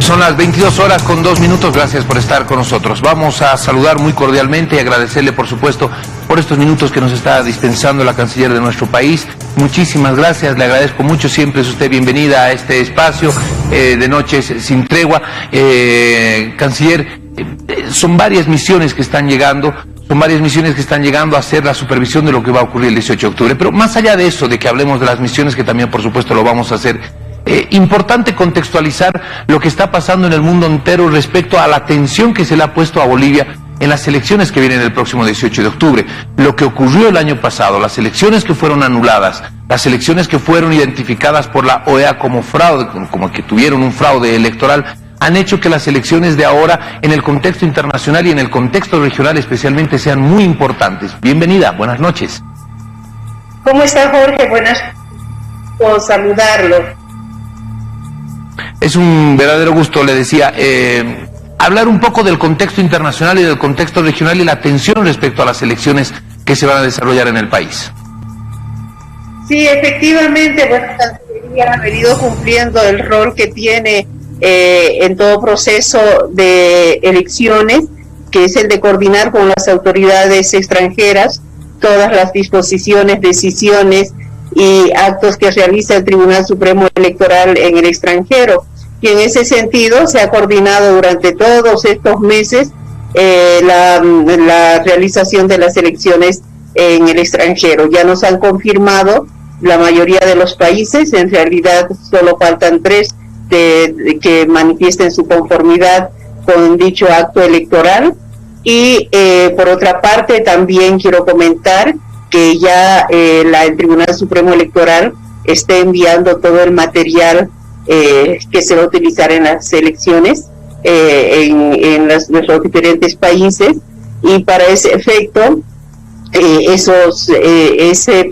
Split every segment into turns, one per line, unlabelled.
Son las 22:02. Gracias por estar con nosotros. Vamos a saludar muy cordialmente y agradecerle, por supuesto, por estos minutos que nos está dispensando la canciller de nuestro país. Muchísimas gracias, le agradezco mucho. Siempre es usted bienvenida a este espacio de Noches Sin Tregua. Canciller, son varias misiones que están llegando. A hacer la supervisión de lo que va a ocurrir el 18 de octubre. Pero más allá de eso, de que hablemos de las misiones, que también por supuesto lo vamos a hacer, importante contextualizar lo que está pasando en el mundo entero respecto a la atención que se le ha puesto a Bolivia en las elecciones que vienen el próximo 18 de octubre. Lo que ocurrió el año pasado, las elecciones que fueron anuladas, las elecciones que fueron identificadas por la OEA como fraude, como que tuvieron un fraude electoral, han hecho que las elecciones de ahora, en el contexto internacional y en el contexto regional especialmente, sean muy importantes. Bienvenida, buenas noches.
¿Cómo está, Jorge? Buenas, por saludarlo.
Es un verdadero gusto, le decía, hablar un poco del contexto internacional y del contexto regional y la tensión respecto a las elecciones que se van a desarrollar en el país.
Sí, efectivamente, bueno, la Cancillería ha venido cumpliendo el rol que tiene en todo proceso de elecciones, que es el de coordinar con las autoridades extranjeras todas las disposiciones, decisiones y actos que realiza el Tribunal Supremo Electoral en el extranjero. Y en ese sentido se ha coordinado durante todos estos meses la realización de las elecciones en el extranjero. Ya nos han confirmado la mayoría de los países, en realidad solo faltan 3 que manifiesten su conformidad con dicho acto electoral. Y por otra parte también quiero comentar que ya el Tribunal Supremo Electoral está enviando todo el material que se va a utilizar en las elecciones en nuestros diferentes países, y para ese efecto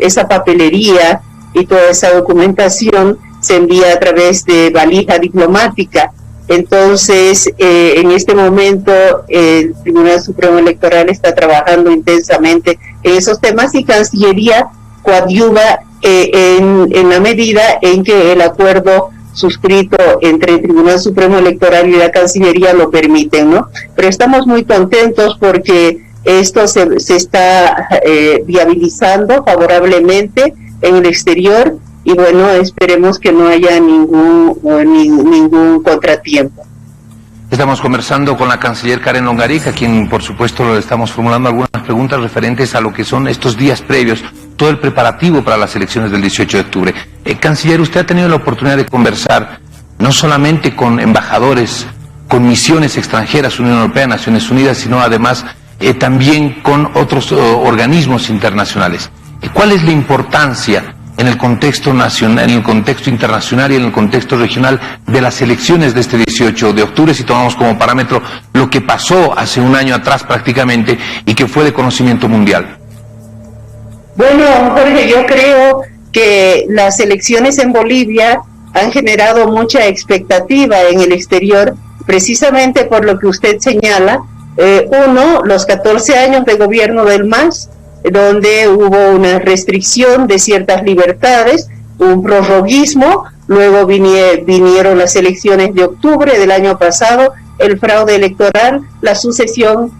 esa papelería y toda esa documentación se envía a través de valija diplomática. Entonces, en este momento, el Tribunal Supremo Electoral está trabajando intensamente en esos temas, y Cancillería coadyuva en la medida en que el acuerdo suscrito entre el Tribunal Supremo Electoral y la Cancillería lo permiten, ¿no? Pero estamos muy contentos porque esto se está viabilizando favorablemente en el exterior. Y bueno, esperemos que no haya ningún contratiempo.
Estamos conversando con la canciller Karen Longarik, a quien por supuesto le estamos formulando algunas preguntas referentes a lo que son estos días previos, todo el preparativo para las elecciones del 18 de octubre. Canciller, usted ha tenido la oportunidad de conversar no solamente con embajadores, con misiones extranjeras, Unión Europea, Naciones Unidas, sino además también con otros organismos internacionales. ¿Cuál es la importancia en el contexto nacional, en el contexto internacional y en el contexto regional de las elecciones de este 18 de octubre, si tomamos como parámetro lo que pasó hace un año atrás prácticamente y que fue de conocimiento mundial?
Bueno, Jorge, yo creo que las elecciones en Bolivia han generado mucha expectativa en el exterior, precisamente por lo que usted señala. Uno, los 14 años de gobierno del MAS, donde hubo una restricción de ciertas libertades, un prorroguismo, luego vinieron las elecciones de octubre del año pasado, el fraude electoral, la sucesión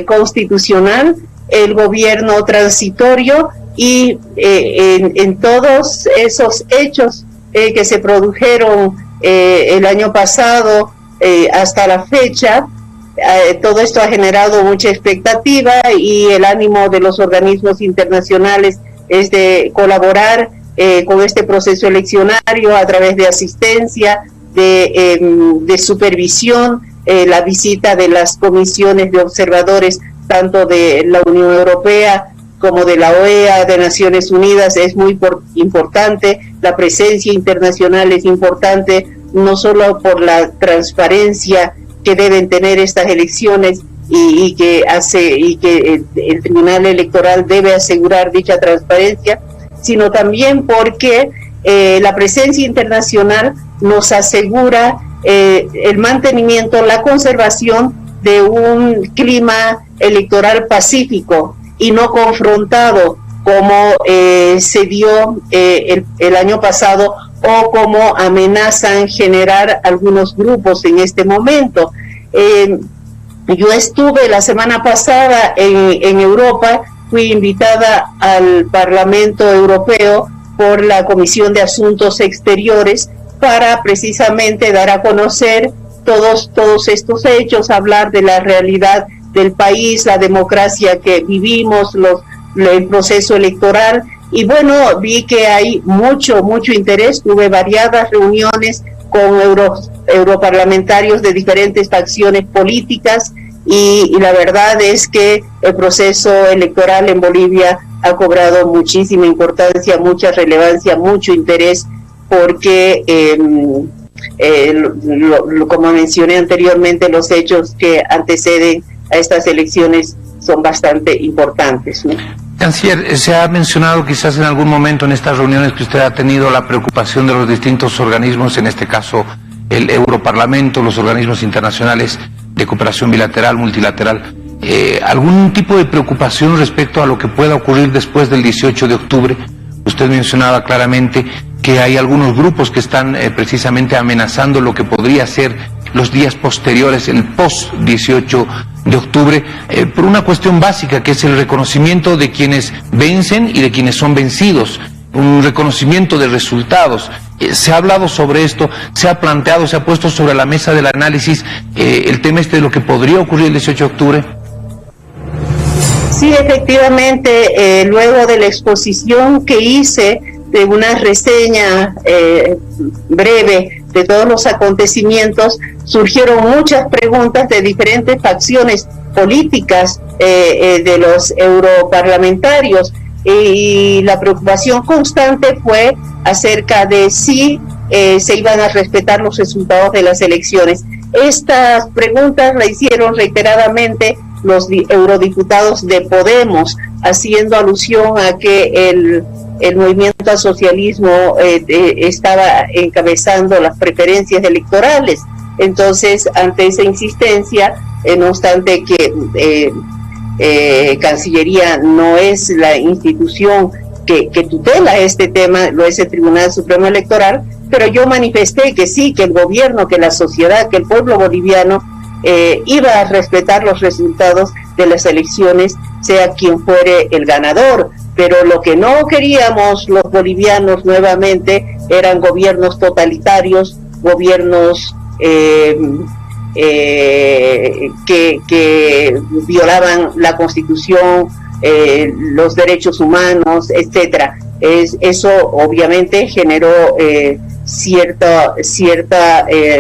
constitucional, el gobierno transitorio, y en todos esos hechos que se produjeron el año pasado hasta la fecha, todo esto ha generado mucha expectativa, y el ánimo de los organismos internacionales es de colaborar con este proceso eleccionario a través de asistencia, de supervisión, la visita de las comisiones de observadores tanto de la Unión Europea como de la OEA, de Naciones Unidas. Es muy importante, la presencia internacional es importante, no solo por la transparencia que deben tener estas elecciones y que el Tribunal Electoral debe asegurar dicha transparencia, sino también porque la presencia internacional nos asegura el mantenimiento, la conservación de un clima electoral pacífico y no confrontado como se dio el año pasado o como amenazan generar algunos grupos en este momento. Yo estuve la semana pasada en Europa, fui invitada al Parlamento Europeo por la Comisión de Asuntos Exteriores para precisamente dar a conocer todos estos hechos, hablar de la realidad del país, la democracia que vivimos, el proceso electoral. Y bueno, vi que hay mucho interés. Tuve variadas reuniones con europarlamentarios de diferentes facciones políticas y la verdad es que el proceso electoral en Bolivia ha cobrado muchísima importancia, mucha relevancia, mucho interés, porque como mencioné anteriormente, los hechos que anteceden a estas elecciones son bastante importantes, ¿no?
Canciller, se ha mencionado quizás en algún momento en estas reuniones que usted ha tenido la preocupación de los distintos organismos, en este caso el Europarlamento, los organismos internacionales de cooperación bilateral, multilateral. ¿Algún tipo de preocupación respecto a lo que pueda ocurrir después del 18 de octubre? Usted mencionaba claramente que hay algunos grupos que están precisamente amenazando lo que podría ser los días posteriores, el post-18 de octubre, por una cuestión básica que es el reconocimiento de quienes vencen y de quienes son vencidos, un reconocimiento de resultados. Se ha hablado sobre esto, se ha planteado, se ha puesto sobre la mesa del análisis el tema de lo que podría ocurrir el 18 de octubre.
Sí, efectivamente, luego de la exposición que hice de una reseña breve de todos los acontecimientos, surgieron muchas preguntas de diferentes facciones políticas de los europarlamentarios, y la preocupación constante fue acerca de si se iban a respetar los resultados de las elecciones. Estas preguntas la hicieron reiteradamente los eurodiputados de Podemos, haciendo alusión a que el movimiento al socialismo estaba encabezando las preferencias electorales. Entonces, ante esa insistencia, no obstante que Cancillería no es la institución que tutela este tema, lo es el Tribunal Supremo Electoral, pero yo manifesté que sí, que el gobierno, que la sociedad, que el pueblo boliviano iba a respetar los resultados de las elecciones, sea quien fuere el ganador. Pero lo que no queríamos los bolivianos nuevamente eran gobiernos totalitarios, gobiernos que violaban la Constitución, los derechos humanos, etcétera. Eso obviamente generó cierta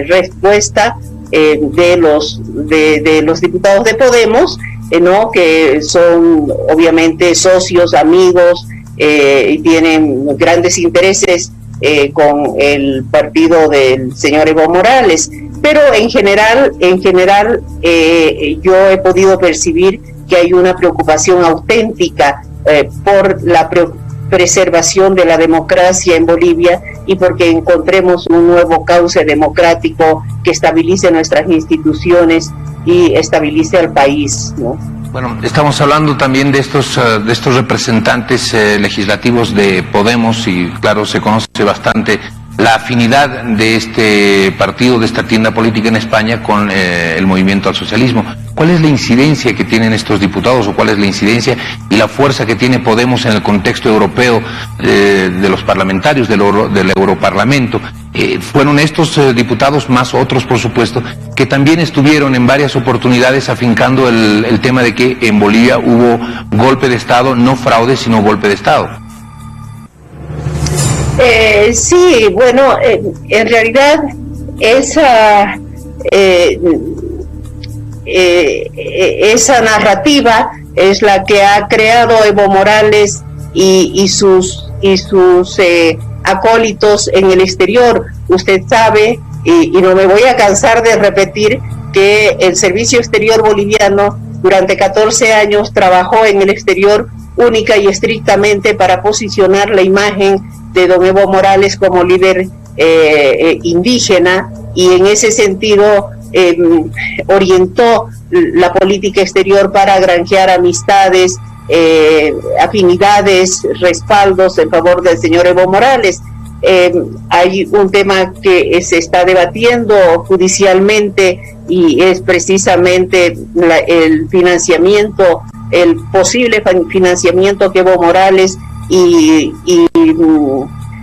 respuesta de los diputados de Podemos, ¿no? Que son obviamente socios, amigos, y tienen grandes intereses con el partido del señor Evo Morales. Pero en general yo he podido percibir que hay una preocupación auténtica por la preservación de la democracia en Bolivia y porque encontremos un nuevo cauce democrático que estabilice nuestras instituciones y estabilice al país, ¿no?
Bueno, estamos hablando también de estos representantes legislativos de Podemos y claro, se conoce bastante la afinidad de este partido, de esta tienda política en España con el movimiento al socialismo. ¿Cuál es la incidencia que tienen estos diputados o cuál es la incidencia y la fuerza que tiene Podemos en el contexto europeo de los parlamentarios del Europarlamento? Fueron estos diputados, más otros por supuesto, que también estuvieron en varias oportunidades afincando el tema de que en Bolivia hubo golpe de Estado, no fraude, sino golpe de Estado.
Sí, bueno, en realidad esa narrativa es la que ha creado Evo Morales y sus acólitos en el exterior. Usted sabe, y no me voy a cansar de repetir, que el Servicio Exterior Boliviano durante 14 años trabajó en el exterior única y estrictamente para posicionar la imagen de don Evo Morales como líder indígena, y en ese sentido orientó la política exterior para granjear amistades, afinidades, respaldos en favor del señor Evo Morales. hay un tema que se está debatiendo judicialmente y es precisamente el financiamiento, el posible financiamiento que Evo Morales y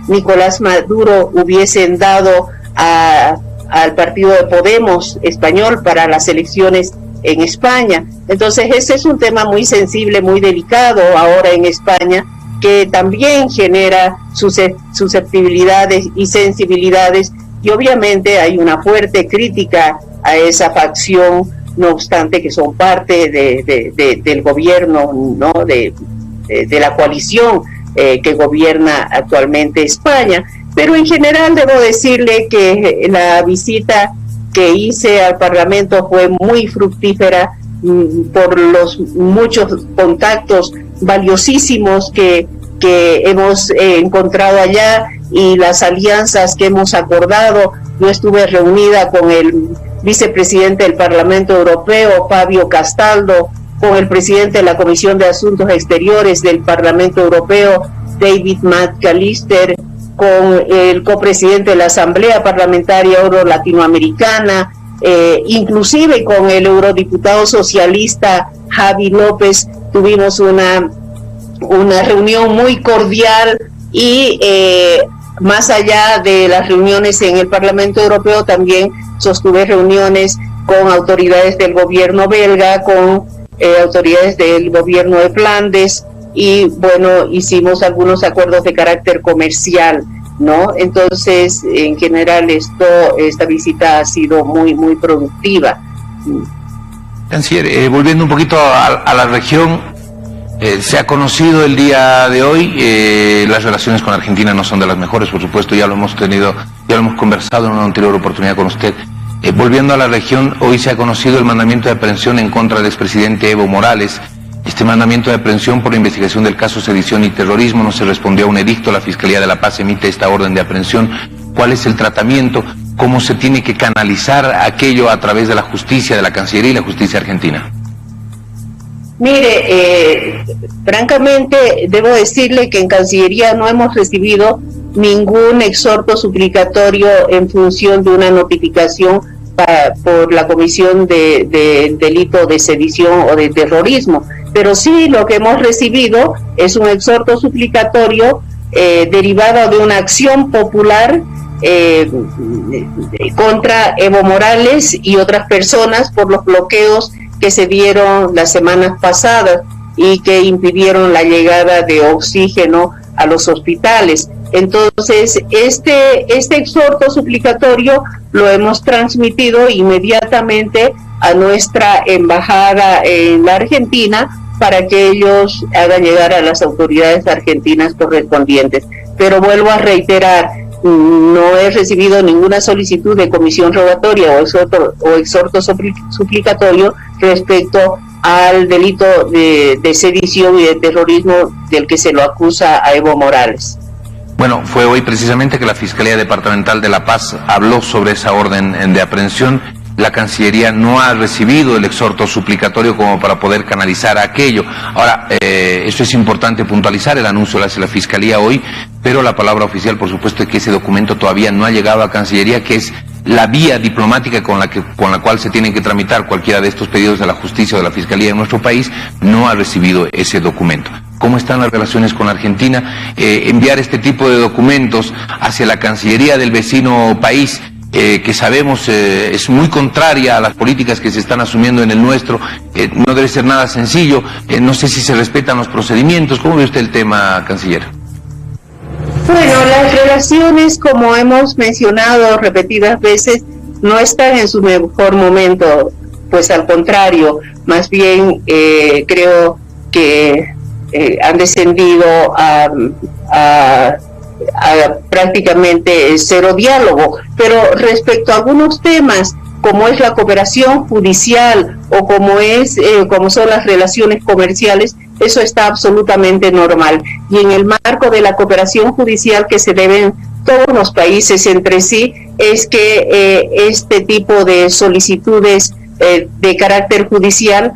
Nicolás Maduro hubiesen dado al partido de Podemos español para las elecciones en España. Entonces ese es un tema muy sensible, muy delicado ahora en España, que también genera susceptibilidades y sensibilidades, y obviamente hay una fuerte crítica a esa facción, no obstante que son parte del gobierno, ¿no? de la coalición que gobierna actualmente España. Pero en general debo decirle que la visita que hice al Parlamento fue muy fructífera por los muchos contactos valiosísimos que hemos encontrado allá y las alianzas que hemos acordado. Yo estuve reunida con el vicepresidente del Parlamento Europeo, Fabio Castaldo, con el presidente de la Comisión de Asuntos Exteriores del Parlamento Europeo, David McAllister, con el copresidente de la Asamblea Parlamentaria Euro-Latinoamericana, inclusive con el eurodiputado socialista Javi López. Tuvimos una reunión muy cordial y más allá de las reuniones en el Parlamento Europeo, también sostuve reuniones con autoridades del gobierno belga, con autoridades del gobierno de Flandes, y bueno, hicimos algunos acuerdos de carácter comercial, ¿no? Entonces, en general, esta visita ha sido muy, muy productiva.
Canciller, volviendo un poquito a la región, se ha conocido el día de hoy, las relaciones con Argentina no son de las mejores, por supuesto, ya lo hemos conversado en una anterior oportunidad con usted. Volviendo a la región, hoy se ha conocido el mandamiento de aprehensión en contra del expresidente Evo Morales. Este mandamiento de aprehensión por la investigación del caso sedición y terrorismo no se respondió a un edicto. La Fiscalía de La Paz emite esta orden de aprehensión. ¿Cuál es el tratamiento? ¿Cómo se tiene que canalizar aquello a través de la justicia, de la Cancillería y la justicia argentina?
Mire, francamente debo decirle que en Cancillería no hemos recibido ningún exhorto suplicatorio en función de una notificación por la comisión de delito de sedición o de terrorismo, pero sí lo que hemos recibido es un exhorto suplicatorio derivado de una acción popular contra Evo Morales y otras personas por los bloqueos que se dieron las semanas pasadas y que impidieron la llegada de oxígeno a los hospitales. Entonces, este exhorto suplicatorio lo hemos transmitido inmediatamente a nuestra embajada en la Argentina para que ellos hagan llegar a las autoridades argentinas correspondientes. Pero vuelvo a reiterar, no he recibido ninguna solicitud de comisión rogatoria o exhorto suplicatorio respecto al delito de sedición y de terrorismo del que se lo acusa a Evo Morales.
Bueno, fue hoy precisamente que la Fiscalía Departamental de La Paz habló sobre esa orden de aprehensión. La Cancillería no ha recibido el exhorto suplicatorio como para poder canalizar aquello. Ahora, eso es importante puntualizar, el anuncio lo hace la Fiscalía hoy, pero la palabra oficial, por supuesto, es que ese documento todavía no ha llegado a Cancillería, que es la vía diplomática con la cual se tienen que tramitar cualquiera de estos pedidos de la justicia o de la Fiscalía en nuestro país. No ha recibido ese documento. ¿Cómo están las relaciones con Argentina? Enviar este tipo de documentos hacia la Cancillería del vecino país, que sabemos es muy contraria a las políticas que se están asumiendo en el nuestro, no debe ser nada sencillo. No sé si se respetan los procedimientos. ¿Cómo ve usted el tema, canciller?
Bueno, las relaciones, como hemos mencionado repetidas veces, no están en su mejor momento, pues al contrario, más bien creo que han descendido a prácticamente cero diálogo, pero respecto a algunos temas como es la cooperación judicial o como son las relaciones comerciales, eso está absolutamente normal. Y en el marco de la cooperación judicial que se deben todos los países entre sí, es que este tipo de solicitudes de carácter judicial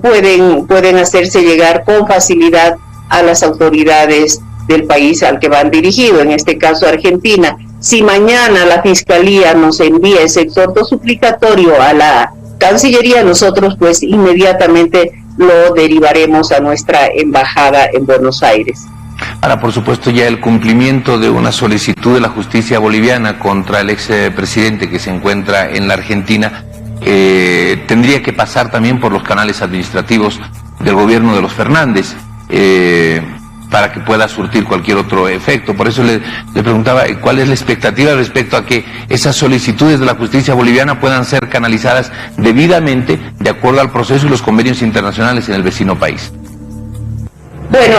pueden hacerse llegar con facilidad a las autoridades del país al que van dirigidos, en este caso Argentina. Si mañana la Fiscalía nos envía ese exhorto suplicatorio a la Cancillería, nosotros pues inmediatamente lo derivaremos a nuestra embajada en Buenos Aires.
Ahora, por supuesto, ya el cumplimiento de una solicitud de la justicia boliviana contra el expresidente que se encuentra en la Argentina tendría que pasar también por los canales administrativos del gobierno de los Fernández para que pueda surtir cualquier otro efecto. Por eso le preguntaba cuál es la expectativa respecto a que esas solicitudes de la justicia boliviana puedan ser canalizadas debidamente de acuerdo al proceso y los convenios internacionales en el vecino país.
Bueno,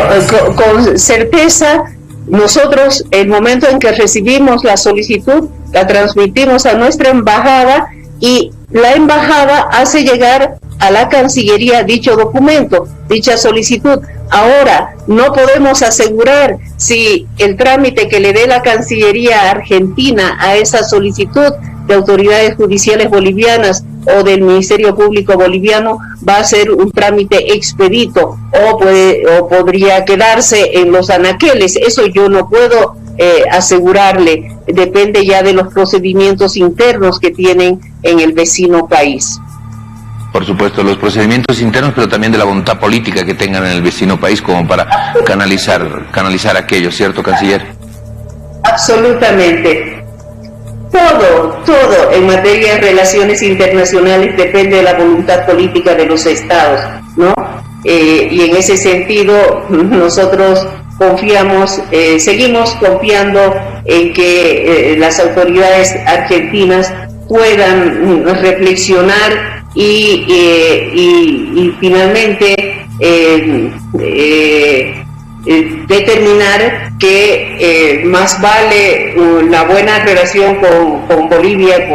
con certeza, nosotros el momento en que recibimos la solicitud, la transmitimos a nuestra embajada y la embajada hace llegar a la Cancillería dicho documento, dicha solicitud. Ahora, no podemos asegurar si el trámite que le dé la Cancillería argentina a esa solicitud de autoridades judiciales bolivianas o del Ministerio Público boliviano va a ser un trámite expedito o podría quedarse en los anaqueles. Eso yo no puedo asegurarle, depende ya de los procedimientos internos que tienen en el vecino país.
Por supuesto, los procedimientos internos, pero también de la voluntad política que tengan en el vecino país como para canalizar aquello, ¿cierto, canciller?
Absolutamente. Todo en materia de relaciones internacionales depende de la voluntad política de los estados, ¿no? Y en ese sentido nosotros confiamos, seguimos confiando en que las autoridades argentinas puedan reflexionar y finalmente determinar que más vale una buena relación con Bolivia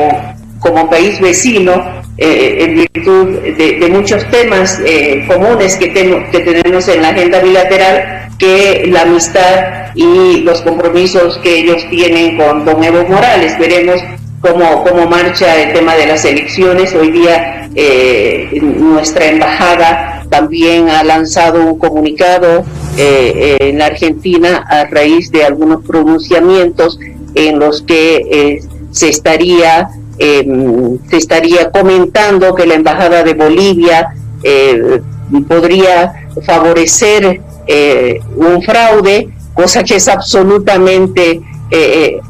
como país vecino en virtud de muchos temas comunes que tenemos en la agenda bilateral, que la amistad y los compromisos que ellos tienen con don Evo Morales. Veremos cómo marcha el tema de las elecciones. Hoy día nuestra embajada también ha lanzado un comunicado en la Argentina a raíz de algunos pronunciamientos en los que se estaría comentando que la embajada de Bolivia podría favorecer un fraude, cosa que es absolutamente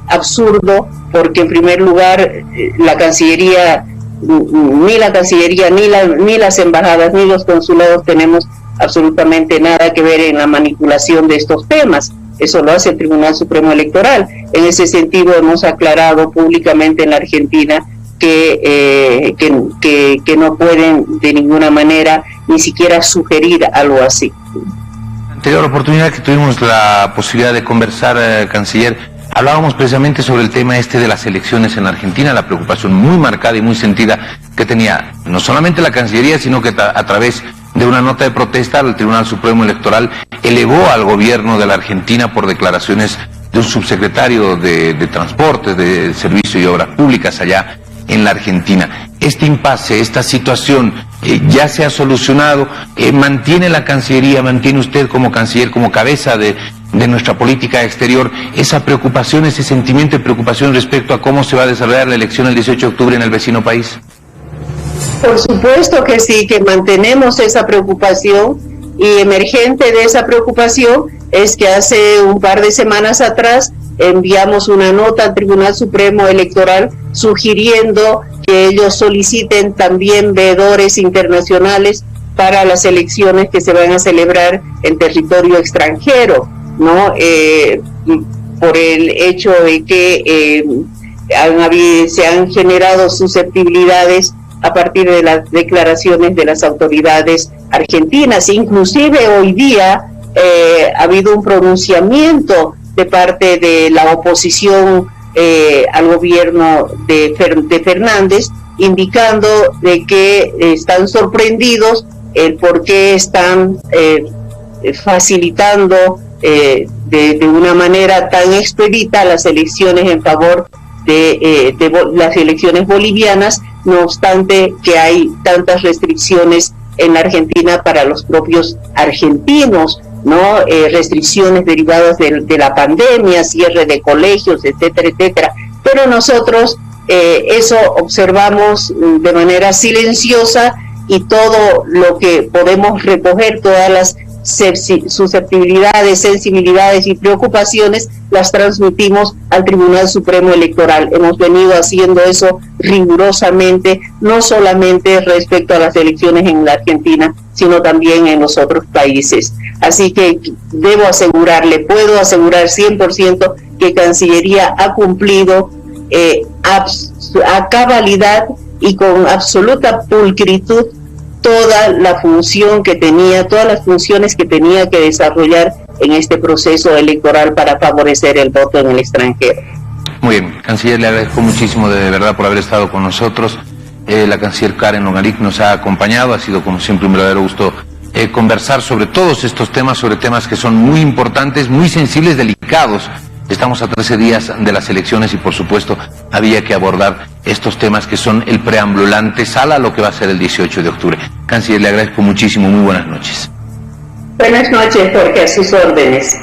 absurdo, porque en primer lugar ni la Cancillería, ni las embajadas, ni los consulados tenemos absolutamente nada que ver en la manipulación de estos temas. Eso lo hace el Tribunal Supremo Electoral. En ese sentido hemos aclarado públicamente en la Argentina que no pueden de ninguna manera ni siquiera sugerir algo así.
La anterior oportunidad que tuvimos la posibilidad de conversar, canciller, hablábamos precisamente sobre el tema de las elecciones en Argentina, la preocupación muy marcada y muy sentida que tenía no solamente la Cancillería, sino que a través de una nota de protesta el Tribunal Supremo Electoral elevó al gobierno de la Argentina por declaraciones de un subsecretario de Transportes, de Servicio y Obras Públicas allá en la Argentina. Este impasse, esta situación ya se ha solucionado, mantiene la Cancillería, mantiene usted como canciller, como cabeza de nuestra política exterior, esa preocupación, ese sentimiento de preocupación respecto a cómo se va a desarrollar la elección el 18 de octubre en el vecino país.
Por supuesto que sí, que mantenemos esa preocupación, y emergente de esa preocupación es que hace un par de semanas atrás enviamos una nota al Tribunal Supremo Electoral sugiriendo que ellos soliciten también veedores internacionales para las elecciones que se van a celebrar en territorio extranjero, ¿no? Por el hecho de que se han generado susceptibilidades a partir de las declaraciones de las autoridades argentinas. Inclusive hoy día ha habido un pronunciamiento de parte de la oposición al gobierno de Fernández, indicando de que están sorprendidos el por qué están facilitando de una manera tan expedita las elecciones en favor de las elecciones bolivianas, no obstante que hay tantas restricciones en la Argentina para los propios argentinos. ¿no? Restricciones derivadas de la pandemia, cierre de colegios, etcétera, etcétera. Pero nosotros eso observamos de manera silenciosa, y todo lo que podemos recoger, todas las susceptibilidades, sensibilidades y preocupaciones, las transmitimos al Tribunal Supremo Electoral. Hemos venido haciendo eso rigurosamente, no solamente respecto a las elecciones en la Argentina, sino también en los otros países. Así que debo asegurarle, puedo asegurar 100% que Cancillería ha cumplido a cabalidad y con absoluta pulcritud toda la función que tenía, todas las funciones que tenía que desarrollar en este proceso electoral para favorecer el voto en el extranjero.
Muy bien, canciller, le agradezco muchísimo de verdad por haber estado con nosotros. La canciller Karen Nogarik nos ha acompañado, ha sido como siempre un verdadero gusto conversar sobre todos estos temas, sobre temas que son muy importantes, muy sensibles, delicados. Estamos a 13 días de las elecciones y por supuesto había que abordar estos temas que son el preámbulo, la antesala a lo que va a ser el 18 de octubre. Canciller, le agradezco muchísimo, muy buenas noches.
Buenas noches, Jorge, a sus órdenes.